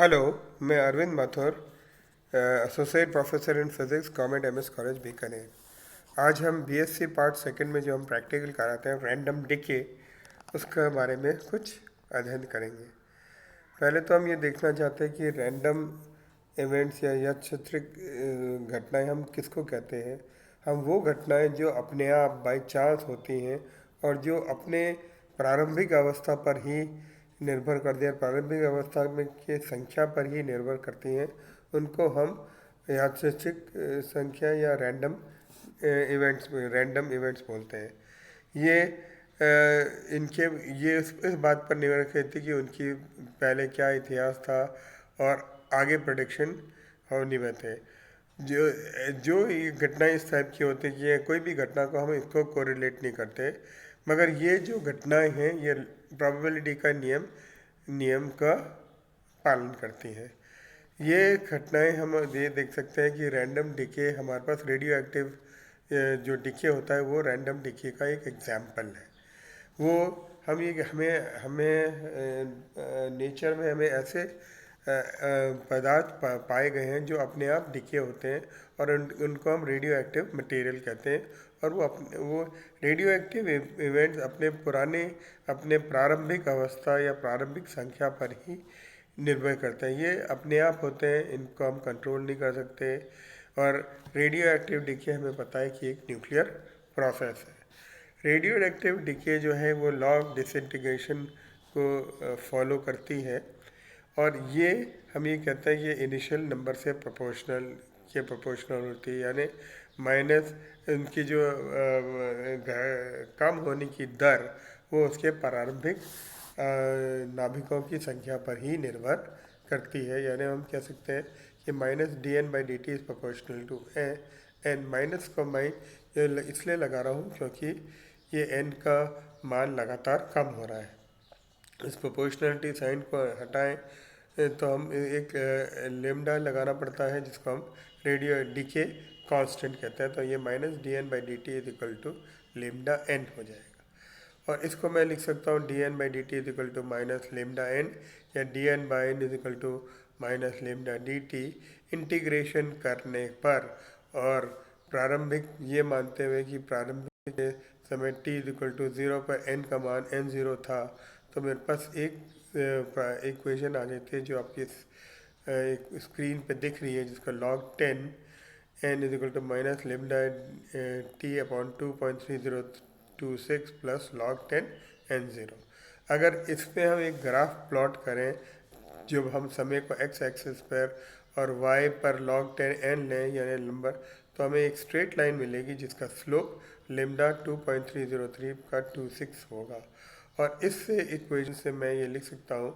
Hello, मैं Arvind Mathur, associate professor in physics government MS college Bikaner. आज हम बीएससी पार्ट सेकंड में जो हम प्रैक्टिकल कराते हैं रैंडम डिके, उसके बारे में कुछ अध्ययन करेंगे। पहले तो हम ये देखना चाहते हैं कि रैंडम इवेंट्स या यादृच्छिक घटनाएं हम किसको कहते हैं। हम वो घटनाएं जो अपने आप बाई चांस होती हैं और जो अपने प्रारंभिक अवस्था पर ही निर्भर करती है, प्रारंभिक अवस्था में के संख्या पर ही निर्भर करती हैं, उनको हम यादृच्छिक संख्या या रैंडम इवेंट्स बोलते हैं। ये इनके ये इस बात पर निर्भर करती कि उनकी पहले क्या इतिहास था और आगे प्रेडिक्शन होने में थे। जो जो ये घटनाएं इस टाइप की होती है कि ये कोई भी घटना को हम इसको कोरिलेट नहीं करते, मगर ये जो घटनाएं हैं ये प्रोबेबिलिटी का नियम का पालन करती हैं। ये घटनाएं हम ये देख सकते हैं कि रैंडम डिके हमारे पास रेडियो एक्टिव जो डिके होता है वो रैंडम डिके का एक एग्जाम्पल है। वो हम ये हमें हमें नेचर में हमें ऐसे पदार्थ पाए गए हैं जो अपने आप डिके होते हैं और उनको हम रेडियो एक्टिव मटेरियल कहते हैं। और वो रेडियो एक्टिव इवेंट्स अपने प्रारंभिक अवस्था या प्रारंभिक संख्या पर ही निर्भर करते हैं। ये अपने आप होते हैं, इनको हम कंट्रोल नहीं कर सकते। और रेडियो एक्टिव डिके हमें पता है कि एक न्यूक्लियर प्रोसेस है। रेडियो एक्टिव डिके जो है वो लॉ ऑफ डिसइंटीग्रेशन को फॉलो करती है और ये हम ये कहते हैं कि इनिशियल नंबर से प्रोपोर्शनल होती है, यानी माइनस उनकी जो कम होने की दर वो उसके प्रारंभिक नाभिकों की संख्या पर ही निर्भर करती है। यानी हम कह सकते हैं कि minus D N by D T is proportional to N. Minus को मैं इसलिए लगा रहा हूँ क्योंकि ये एन का मान लगातार कम हो रहा है। इस प्रोपोर्शनलिटी साइन को हटाएं तो हम एक लेमडा लगाना पड़ता है जिसको हम रेडियो डीके कांस्टेंट कहते हैं। तो ये minus D N by D t is equal to lambda N हो जाएगा। और इसको मैं लिख सकता हूँ d N by D t is equal to minus lambda N या d N by N is equal to minus lambda d t integration करने पर। और प्रारंभिक ये मानते हुए कि प्रारंभिक समय t is equal to zero पर n का मान n0 था, तो मेरे पास एक इक्वेशन आ गई थी जो आपकी एक स्क्रीन पे दिख रही है, जिसका log 10 n is equal to minus lambda t upon 2.3026 plus log 10 n0। अगर इस पे हम एक ग्राफ प्लॉट करें, जब हम समय को x एक्सिस पर और y पर log 10 n लें यानी नंबर, तो हमें एक स्ट्रेट लाइन मिलेगी जिसका स्लोप लेमडा 2.303 का 26 होगा। और इस इक्वेशन से मैं ये लिख सकता हूँ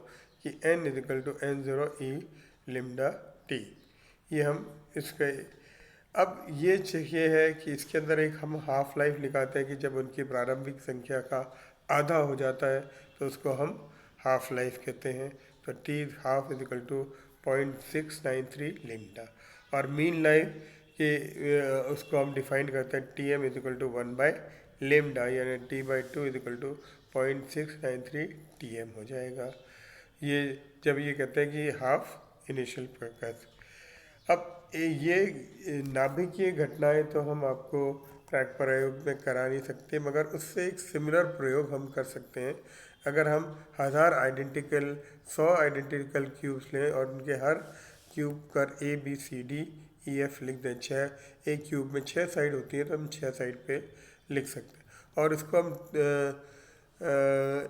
कि n is equal to n0 e lambda t. ये हम इसका अब ये चाहिए है कि इसके अंदर एक हम हाफ लाइफ निकालते हैं कि जब उनकी प्रारंभिक संख्या का आधा हो जाता है तो उसको हम हाफ लाइफ कहते हैं। तो t half is equal to 0.693 lambda. और मीन लाइफ कि उसको हम डिफाइन करते हैं t m is equal to 1 by lambda, यानी t by two is equal to 0.693 t m हो जाएगा। ये जब ये कहते हैं कि हाफ इनिशियल प्रोसेस। अब ये नाभिकीय घटनाएं तो हम आपको प्रयोग में करा नहीं सकते, मगर उससे एक सिमिलर प्रयोग हम कर सकते हैं। अगर हम 100 आइडेंटिकल क्यूब्स लें और उनके हर क्यूब पर A B C D E F लिख दें, एक क्यूब में 6 साइड होती है तो हम 6 साइड पे लिख सकते हैं। और इसको हम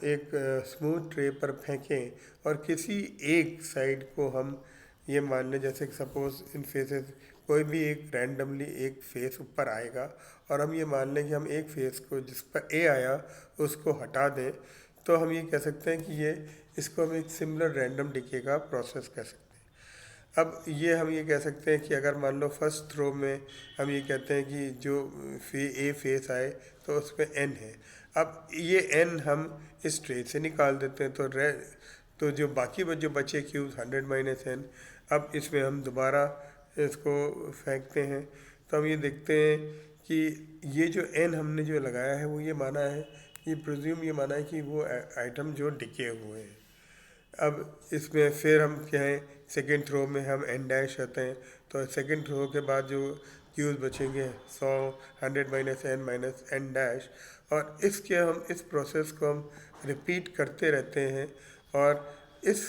एक स्मूथ ट्रे पर फेंकें और किसी एक साइड को हम ये मान लें, जैसे सपोज इन फेसेस कोई भी एक रैंडमली एक फेस ऊपर आएगा और हम ये मान लें कि हम एक फेस को जिस पर ए आया उसको हटा दें, तो हम ये कह सकते हैं कि इसको हम एक सिमिलर रैंडम डिके का प्रोसेस कह सकते हैं। अब ये हम ये कह सकते हैं कि अगर मान लो फर्स्ट थ्रो में हम ये कहते हैं कि जो ए फेस आए तो उस पर एन है। अब ये एन हम इस ट्रे से निकाल देते हैं तो जो बाकी जो बचे क्यूब्स 100 माइनस एन, अब इसमें हम दोबारा इसको फेंकते हैं तो हम ये देखते हैं कि ये जो एन हमने जो लगाया है वो ये माना है, ये प्रिज्यूम ये माना है कि वो आइटम जो डिके हुए हैं। अब इसमें फिर हम क्या है, सेकेंड थ्रो में हम एन डैश होते हैं, तो सेकेंड थ्रो के बाद जो क्यूज बचेंगे 100, 100 - n - n डैश, और इसके हम इस प्रोसेस को हम रिपीट करते रहते हैं। और इस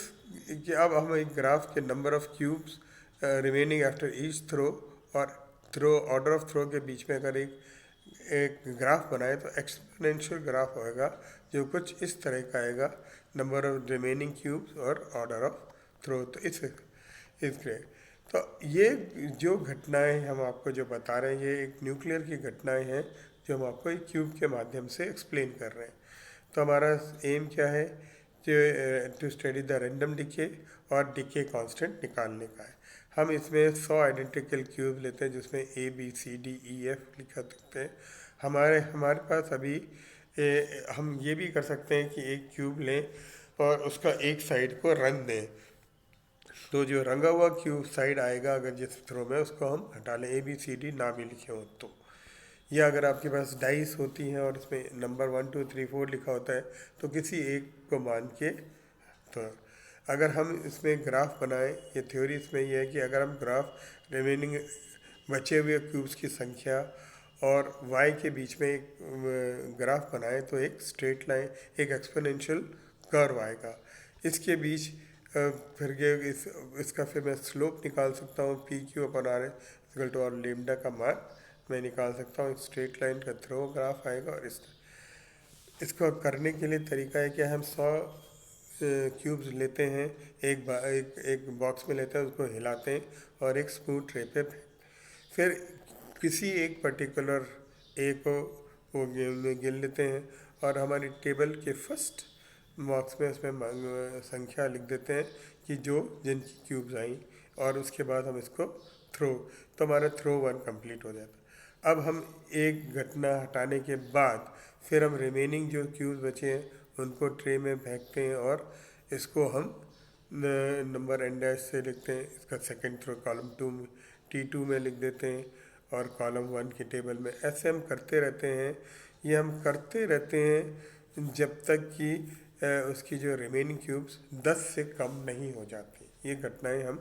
कि अब हम एक ग्राफ के number of cubes remaining after each throw और थ्रो ऑर्डर ऑफ थ्रो के बीच में अगर एक एक ग्राफ बनाए तो एक्सपोनेंशियल ग्राफ होएगा, जो कुछ इस तरह का आएगा, नंबर ऑफ रिमेनिंग क्यूब्स और ऑर्डर ऑफ थ्रो। तो इसके तो ये जो घटनाएं हम आपको जो बता रहे हैं, ये एक न्यूक्लियर की घटनाएं हैं जो हम आपको एक क्यूब के माध्यम से एक्सप्लेन कर रहे हैं। तो हमारा एम क्या है कि to study the random decay और डिके कांस्टेंट निकालने का है। हम इसमें 100 आइडेंटिकल क्यूब लेते हैं जिसमें ABCDEF लिखा सकते हैं। हमारे हमारे पास अभी हम ये भी कर सकते हैं कि एक क्यूब लें और उसका एक साइड को रंग दें, तो जो रंगा हुआ क्यूब साइड आएगा अगर जिस थ्रो में, उसको हम हटा लें, ABCD ना भी लिखे हो तो। या अगर आपके पास डाइस होती हैं और इसमें नंबर 1 2 3 4 लिखा होता है, तो किसी एक को मान के, तो अगर हम इसमें ग्राफ बनाएं, ये थ्योरी इसमें ये है कि अगर हम ग्राफ रिमेनिंग बचे हुए क्यूब्स की संख्या और y के बीच में एक ग्राफ बनाएं तो एक स्ट्रेट लाइन, एक एक्सपोनेंशियल कर्व आएगा। इसके बीच फिर ये इसका फिर मैं स्लोप निकाल सकता हूँ, PQ/R और लेमडा का मान मैं निकाल सकता हूँ। एक स्ट्रेट लाइन का थ्रो ग्राफ आएगा। और इसको करने के लिए तरीका है कि हम 100 क्यूब्स लेते हैं, एक बॉक्स में लेते हैं, उसको हिलाते हैं और एक स्मूथ ट्रे पे फिर किसी एक पर्टिकुलर ए को वो गिन लेते हैं और हमारी टेबल के फर्स्ट बॉक्स में उसमें संख्या लिख देते हैं कि जो जिनकी क्यूब्स आई, और उसके बाद हम इसको थ्रो, तो हमारा थ्रो 1 कंप्लीट हो जाता है। अब हम एक घटना हटाने के बाद फिर हम रिमेनिंग जो क्यूब्स बचे हैं उनको ट्रे में फेंकते हैं और इसको हम नंबर एन डैश से लिखते हैं। इसका सेकंड थ्रो कॉलम 2 में T2 में लिख देते हैं और कॉलम 1 की टेबल में। ऐसे हम करते रहते हैं, ये हम करते रहते हैं जब तक कि उसकी जो रिमेनिंग क्यूब्स 10 से कम नहीं हो जाती। ये घटनाएं हम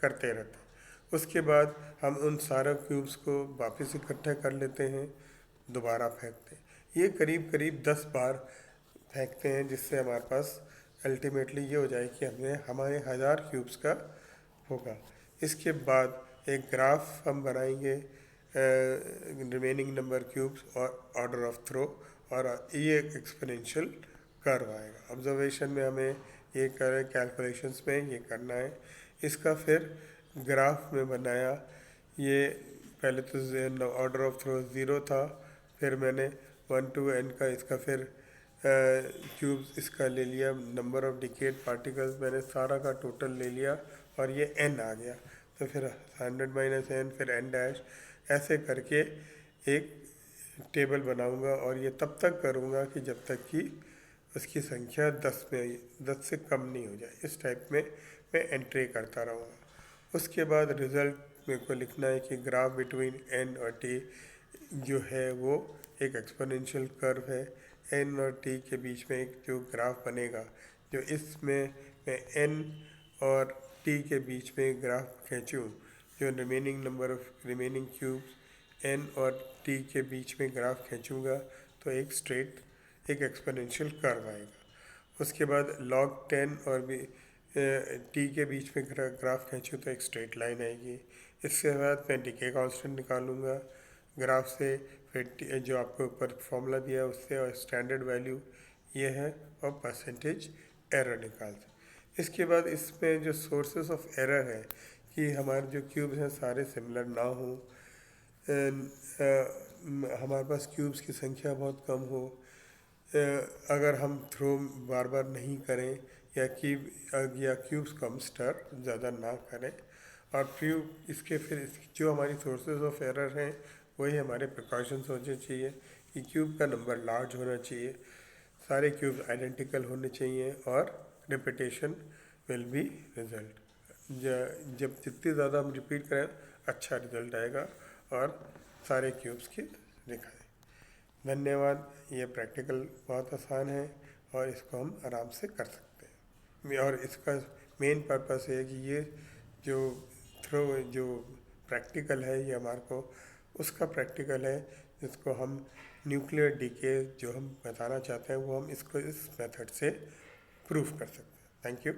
करते रहते हैं। उसके बाद हम उन सारे क्यूब्स को वापस इकट्ठा कर लेते हैं, दोबारा फेंकते हैं। ये करीब करीब 10 बार फेंकते हैं, जिससे हमारे पास अल्टीमेटली ये हो जाए कि हमारे 1000 क्यूब्स का होगा। इसके बाद एक ग्राफ हम बनाएंगे रिमेनिंग नंबर क्यूब्स और ऑर्डर ऑफ थ्रो, और ये एक एक्सपोनेंशियल कर्व आएगा। ऑब्जर्वेशन में हमें ये करें, कैलकुलेशंस में ये करना है। इसका फिर ग्राफ में बनाया, ये पहले तो ऑर्डर ऑफ थ्रो 0 था, फिर मैंने 1 to n का इसका फिर क्यूब्स इसका ले लिया, नंबर ऑफ डिकेड पार्टिकल्स मैंने सारा का टोटल ले लिया और ये n आ गया। तो फिर 100 - n फिर n डैश, ऐसे करके एक टेबल बनाऊंगा और ये तब तक करूंगा कि जब तक कि उसकी संख्या 10 से कम नहीं हो जाए। इस टाइप में मैं एंट्री करता रहूँगा। उसके बाद रिज़ल्ट मेरे को लिखना है कि ग्राफ बिटवीन n और t जो है वो एक एक्सपोनेंशियल कर्व है। n और t के बीच में एक जो ग्राफ बनेगा, जो इसमें मैं n और t के बीच में ग्राफ खींचूँ, जो remaining number of remaining cubes n और t के बीच में ग्राफ खींचूँगा तो एक स्ट्रेट, एक एक्सपोनेंशियल कर्व आएगा। उसके बाद log 10 और भी t के बीच में ग्राफ खींचूँ तो एक स्ट्रेट लाइन आएगी। इसके बाद मैं डिके कांस्टेंट निकालूंगा ग्राफ से, फिर जो आपको ऊपर फॉर्मूला दिया उससे, और स्टैंडर्ड वैल्यू ये है, और परसेंटेज एरर निकालते। इसके बाद इसमें जो सोर्सेस ऑफ एरर है कि हमारे जो क्यूब्स हैं सारे सिमिलर ना हो, हमारे पास क्यूब्स की संख्या बहुत कम हो, अगर हम थ्रो बार बार नहीं करें, या क्यूब्स को हम स्टर ज़्यादा ना करें, और फिर इसके फिर जो हमारी सोर्सेज ऑफ एरर हैं वही हमारे प्रिकॉशंस होने चाहिए कि क्यूब का नंबर लार्ज होना चाहिए, सारे क्यूब्स आइडेंटिकल होने चाहिए, और रिपीटेशन विल बी रिजल्ट। जब जितनी ज़्यादा हम रिपीट करें अच्छा रिजल्ट आएगा, और सारे क्यूब्स की दिखाएं। धन्यवाद। ये प्रैक्टिकल बहुत आसान है और इसको हम आराम से कर सकते हैं। और इसका मेन पर्पस है कि ये जो जो प्रैक्टिकल है ये हमारे को उसका प्रैक्टिकल है जिसको हम न्यूक्लियर डीके जो हम बताना चाहते हैं वो हम इसको इस मेथड से प्रूफ कर सकते हैं। Thank you.